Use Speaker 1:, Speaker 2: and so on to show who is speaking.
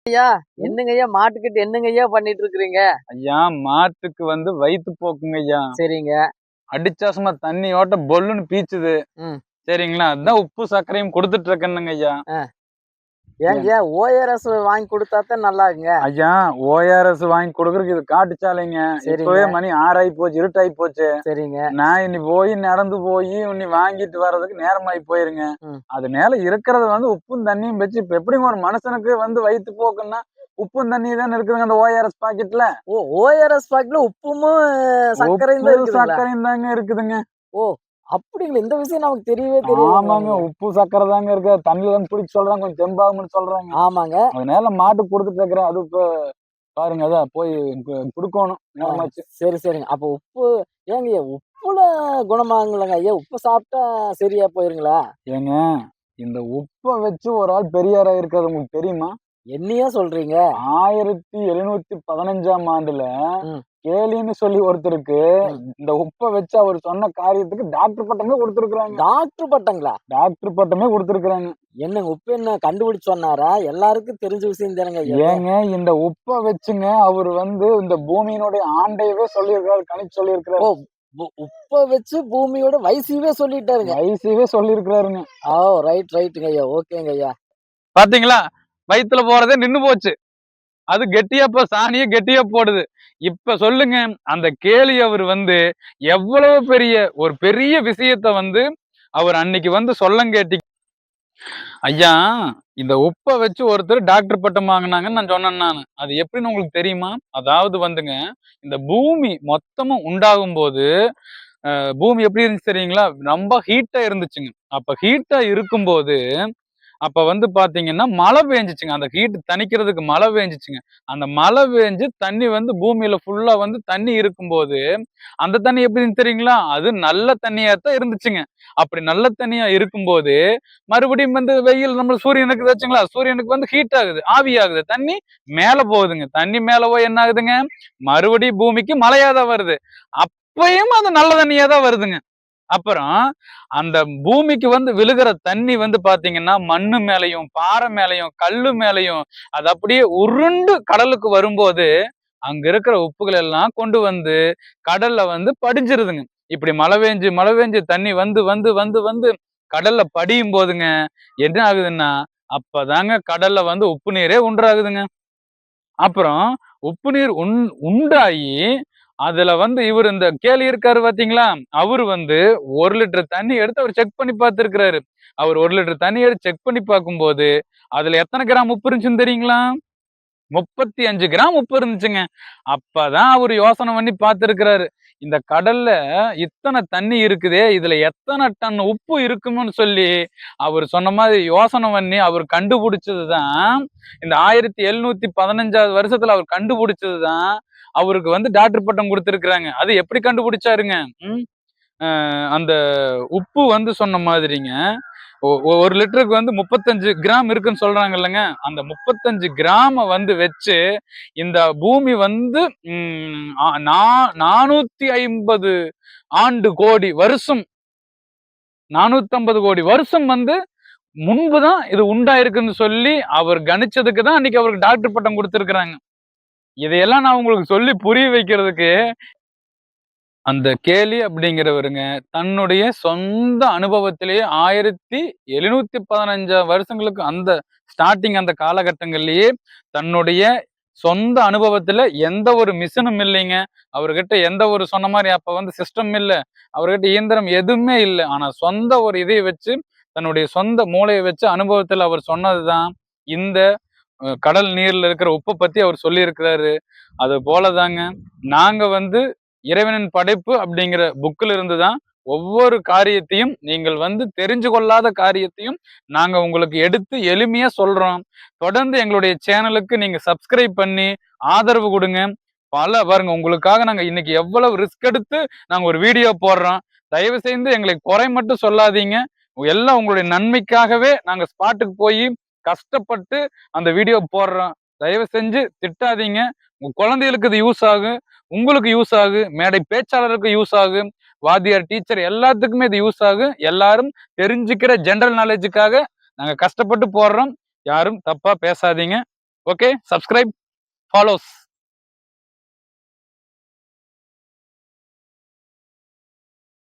Speaker 1: ஐயா, என்னங்க ஐயா மாட்டுக்கிட்ட என்னங்க ஐயா பண்ணிட்டு இருக்கிறீங்க?
Speaker 2: ஐயா மாட்டுக்கு வயித்து போக்குங்க ஐயா.
Speaker 1: சரிங்க.
Speaker 2: அடிச்சா சும்மா தண்ணியோட்ட பொல்லுன்னு பீச்சுது.
Speaker 1: ம்.
Speaker 2: சரிங்களா? அதான் உப்பு சர்க்கரையும் கொடுத்துட்டு இருக்கேனுங்க ஐயா.
Speaker 1: ஏங்கய்யா ஓஆர்எஸ் வாங்கி குடுத்தா தான் நல்லாருக்குங்க.
Speaker 2: ஐயா ஓஆர்எஸ் வாங்கி கொடுக்கறதுக்கு இது காட்டுச்சாலைங்க. இப்பவே மணி 6 ஆகி போச்சு, இருட்டாகி போச்சு.
Speaker 1: சரிங்க.
Speaker 2: நான் இனி போய் நடந்து போய் இனி வாங்கிட்டு வர்றதுக்கு நேரமாயி போயிருங்க. அது மேல இருக்கிறது உப்பும் தண்ணியும் வச்சு இப்ப எப்படிங்க ஒரு மனுஷனுக்கு வயித்து போக்குன்னா உப்பும் தண்ணி தானே இருக்குதுங்க அந்த ஓஆர்எஸ் பாக்கெட்ல.
Speaker 1: ஓ, ஓஆர்எஸ் பாக்கெட்ல உப்பும்
Speaker 2: சர்க்கரையும் தாங்க இருக்குதுங்க.
Speaker 1: ஓ, அப்படிங்களா? இந்த விஷயம் நமக்கு தெரியவே தெரியாது.
Speaker 2: ஆமாங்க, உப்பு சர்க்கரை தாங்க இருக்கு. தண்ணில தான் பிடிச்சு சொல்றாங்க, கொஞ்சம் தெம்பாகும்னு சொல்றாங்க.
Speaker 1: ஆமாங்க.
Speaker 2: அதனால மாட்டுக்கு கொடுத்துட்டு இருக்கிறேன். அது இப்ப பாருங்க, அதான் போய் குடுக்கணும்.
Speaker 1: சரி சரிங்க. அப்ப உப்பு ஏங்க உப்புல குணமாகுங்களா ஐயா? உப்பு சாப்பிட்டா சரியா போயிருங்களா?
Speaker 2: ஏங்க இந்த உப்பை வச்சு ஒரு ஆள் பெரியாரா இருக்கிறது உங்களுக்கு தெரியுமா?
Speaker 1: என்னையா சொல்றீங்க?
Speaker 2: 1715ஆம் ஆண்டுல கேலின்னு சொல்லி ஒருத்தருக்கு இந்த உப்பை வச்சு அவர் சொன்ன காரியத்துக்கு டாக்டர் பட்டமே கொடுத்திருக்காங்க.
Speaker 1: டாக்டர் பட்டங்களா?
Speaker 2: டாக்டர் பட்டமே கொடுத்திருக்காங்க.
Speaker 1: என்னங்க உப்பு என்ன கண்டுபிடிச்சு சொன்னாரா? எல்லாருக்கும் தெரிஞ்ச விஷயம் தானங்க.
Speaker 2: ஏங்க இந்த உப்பை வச்சுங்க அவர் இந்த பூமியினுடைய ஆண்டையவே சொல்லியிருக்காரு, கணிச்சு சொல்லியிருக்கிறாரு.
Speaker 1: உப்ப வச்சு பூமியோட வயசையவே சொல்லிட்டாருங்க.
Speaker 2: வயசையவே சொல்லியிருக்கிறாருங்க.
Speaker 1: ஓ, ரைட்டுங்க ஐயா. ஓகேங்க ஐயா.
Speaker 2: பாத்தீங்களா, வயித்துல போறதே நின்னு போச்சு. அது கெட்டியா சாணியே கெட்டியா போடுது. இப்ப சொல்லுங்க, அந்த கேலி அவர் எவ்வளவு பெரிய விஷயத்த அவர் அன்னைக்கு சொல்லங்கேட்டி. ஐயா, இந்த உப்பை வச்சு ஒருத்தர் டாக்டர் பட்டம் வாங்கினாங்கன்னு நான் சொன்னேன். நான் அது எப்படின்னு உங்களுக்கு தெரியுமா? அதாவது இந்த பூமி மொத்தமும் உண்டாகும் போது பூமி எப்படி இருந்துச்சு தெரியுங்களா? ரொம்ப ஹீட்டா இருந்துச்சுங்க. அப்ப ஹீட்டா இருக்கும்போது அப்ப பாத்தீங்கன்னா மழை பெஞ்சிச்சுங்க. அந்த ஹீட் தணிக்கிறதுக்கு மழை பெஞ்சிச்சுங்க. அந்த மழை பெஞ்சு தண்ணி பூமியில ஃபுல்லா தண்ணி இருக்கும்போது அந்த தண்ணி எப்படின்னு தெரியுங்களா? அது நல்ல தண்ணியாத்தான் இருந்துச்சுங்க. அப்படி நல்ல தண்ணியா இருக்கும்போது மறுபடியும் வெயில் நம்ம சூரியனுக்கு வச்சுங்களா, சூரியனுக்கு ஹீட் ஆகுது, ஆவி ஆகுது, தண்ணி மேல போகுதுங்க. தண்ணி மேல போய் என்ன ஆகுதுங்க, மறுபடியும் பூமிக்கு மழையாதான் வருது. அப்பயும் அது நல்ல தண்ணியாதான் வருதுங்க. அப்புறம் அந்த பூமிக்கு விழுகிற தண்ணி பாத்தீங்கன்னா மண்ணு மேலையும் பாறை மேலையும் கல்லு மேலையும் அது அப்படியே உருண்டு கடலுக்கு வரும்போது அங்க இருக்கிற உப்புகள் எல்லாம் கொண்டு கடல்ல படிஞ்சிருதுங்க. இப்படி மழை பெஞ்சு தண்ணி வந்து கடல்ல படியும் போதுங்க என்ன ஆகுதுன்னா அப்பதாங்க கடல்ல உப்பு நீரே உண்டாகுதுங்க. அப்புறம் உப்பு நீர் உண்டாகி அதுல இவர் இந்த கேலி இருக்காரு பாத்தீங்களா, அவரு 1 லிட்டர் தண்ணி எடுத்து அவர் செக் பண்ணி பார்த்திருக்கிறாரு. அவர் 1 லிட்டர் தண்ணி எடுத்து செக் பண்ணி பார்க்கும்போது அதுல எத்தனை கிராம் உப்பு இருந்துச்சுன்னு தெரியுங்களா? 35 கிராம் உப்பு இருந்துச்சுங்க. அப்பதான் அவர் யோசனை பண்ணி பார்த்திருக்கிறாரு, இந்த கடல்ல இத்தனை தண்ணி இருக்குதே, இதுல எத்தனை டன் உப்பு இருக்கும்னு சொல்லி அவர் சொன்ன மாதிரி யோசனை பண்ணி அவர் கண்டுபிடிச்சதுதான் இந்த 1715ஆவது வருஷத்துல அவர் கண்டுபிடிச்சதுதான் அவருக்கு டாக்டர் பட்டம் கொடுத்திருக்கிறாங்க. அது எப்படி கண்டுபிடிச்சாருங்க? அந்த உப்பு சொன்ன மாதிரிங்க 1 லிட்டருக்கு 35 கிராம் இருக்குன்னு சொல்றாங்க இல்லைங்க. அந்த 35 கிராம வச்சு இந்த பூமி 450 ஆண்டு கோடி வருஷம் 450 கோடி வருஷம் முன்புதான் இது உண்டாயிருக்குன்னு சொல்லி அவர் கணிச்சதுக்கு தான் அன்னைக்கு அவருக்கு டாக்டர் பட்டம் கொடுத்திருக்கிறாங்க. இதையெல்லாம் நான் உங்களுக்கு சொல்லி புரிய வைக்கிறதுக்கு அந்த கேலி அப்படிங்கிறவருங்க தன்னுடைய சொந்த அனுபவத்திலேயே 1715 வருஷங்களுக்கு அந்த ஸ்டார்டிங் அந்த காலகட்டங்கள்லயே தன்னுடைய சொந்த அனுபவத்துல எந்த ஒரு மிஷினும் இல்லைங்க. அவர்கிட்ட எந்த ஒரு சொன்ன மாதிரி அப்ப சிஸ்டம் இல்ல, அவர்கிட்ட இயந்திரம் எதுவுமே இல்லை. ஆனா சொந்த ஒரு இதை வச்சு தன்னுடைய சொந்த மூளையை வச்சு அனுபவத்துல அவர் சொன்னதுதான் இந்த கடல் நீர்ல இருக்கிற உப்பை பத்தி அவர் சொல்லி இருக்கிறாரு. அது போலதாங்க நாங்க இறைவனின் படைப்பு அப்படிங்கிற புக்கில் இருந்துதான் ஒவ்வொரு காரியத்தையும் நீங்கள் தெரிஞ்சு கொள்ளாத காரியத்தையும் நாங்க உங்களுக்கு எடுத்து எளிமையா சொல்றோம். தொடர்ந்து எங்களுடைய சேனலுக்கு நீங்க சப்ஸ்கிரைப் பண்ணி ஆதரவு கொடுங்க. பாருங்க, உங்களுக்காக நாங்க இன்னைக்கு எவ்வளவு ரிஸ்க் எடுத்து நாங்க ஒரு வீடியோ போடுறோம். தயவு செய்து எங்களை குறை மட்டும் சொல்லாதீங்க. எல்லாம் உங்களுடைய நன்மைக்காகவே நாங்க ஸ்பாட்டுக்கு போய் கஷ்டப்பட்டு அந்த வீடியோ போடுறோம். தயவு செஞ்சு திட்டாதீங்க. உங்க குழந்தைகளுக்கு இது யூஸ் ஆகும், உங்களுக்கு யூஸ் ஆகும், மேடை பேச்சாளருக்கு யூஸ் ஆகும், வாத்தியார் டீச்சர் எல்லாத்துக்குமே இது யூஸ் ஆகும். எல்லாரும் தெரிஞ்சுக்கிற ஜெனரல் நாலேஜுக்காக நாங்க கஷ்டப்பட்டு போடுறோம். யாரும் தப்பா பேசாதீங்க. Okay, subscribe, follows.